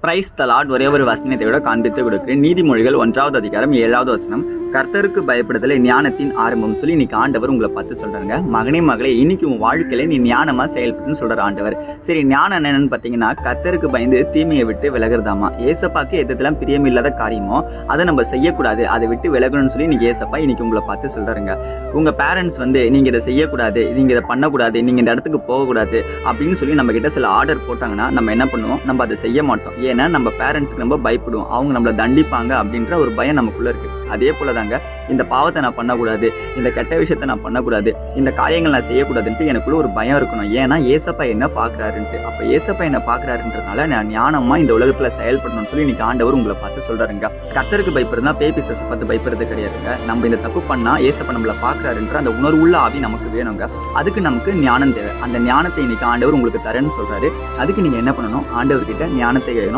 Praise the Lord. ஒரே ஒரு வசனத்தை விட காண்பித்து கொடுக்கிறேன். நீதிமொழிகள் 1வது அதிகாரம் 7வது வசனம். கர்த்தருக்கு பயப்படுதலே ஞானத்தின் ஆரம்பம் சொல்லி இன்னைக்கு ஆண்டவர் உங்களை பார்த்து சொல்றாங்க. மகனே மகளே, இன்னைக்கு உன் வாழ்க்கையில நீ ஞானமா செயல்படுன்னு சொல்ற ஆண்டவர். சரி, ஞானம் என்னன்னு பாத்தீங்கன்னா கர்த்தருக்கு பயந்து தீமையை விட்டு விலகிறதாமா. ஏசப்பாக்கு எதெல்லாம் பிரியமில்லாத காரியமோ அதை நம்ம செய்யக்கூடாது, அதை விட்டு விலகணும்னு சொல்லி இன்னைக்கு ஏசப்பா இன்னைக்கு உங்களை பார்த்து சொல்றாருங்க. உங்க பேரண்ட்ஸ் நீங்க இதை செய்யக்கூடாது, நீங்க இதை பண்ணக்கூடாது, நீங்க இந்த இடத்துக்கு போகக்கூடாது அப்படின்னு சொல்லி நம்ம கிட்ட சில ஆர்டர் போட்டாங்கன்னா நம்ம என்ன பண்ணுவோம்? நம்ம அதை செய்ய மாட்டோம். ஏன்னா நம்ம பேரண்ட்ஸ்க்கு நம்ம பயப்படுவோம், அவங்க நம்மளை தண்டிப்பாங்க அப்படின்ற ஒரு பயம் நமக்குள்ள இருக்கு. அதே போலதாங்க, இந்த பாவத்தை நான் பண்ணக்கூடாது, இந்த கெட்ட விஷயத்தை நான் பண்ணக்கூடாது, இந்த காரியங்கள் நான் செய்யக்கூடாதுன்ட்டு எனக்குள்ள ஒரு பயம் இருக்கணும். ஏன்னா ஏசப்பா என்ன பாக்குறாருன்ட்டு. அப்ப ஏசப்பா என்ன பாக்குறாருன்றதுனால நான் ஞானமா இந்த உலகத்துல செயல்படணும்னு சொல்லி இன்னைக்கு ஆண்டவர் உங்களை பார்த்து சொல்றாருங்க. கர்த்தருக்கு பயப்படுறதுனா பேய் பிசாசை பார்த்து பயப்படுறது கிடையாதுங்க. நம்ம இந்த தப்பு பண்ணா ஏசப்பா நம்மளை பாக்குறாருன்ற அந்த உணர்வுள்ள ஆவி நமக்கு வேணுங்க. அதுக்கு நமக்கு ஞானம் தேவை. அந்த ஞானத்தை இன்னைக்கு ஆண்டவர் உங்களுக்கு தரேன்னு சொல்றாரு. அதுக்கு நீங்க என்ன பண்ணணும்? ஆண்டவர்கிட்ட ஞானத்தை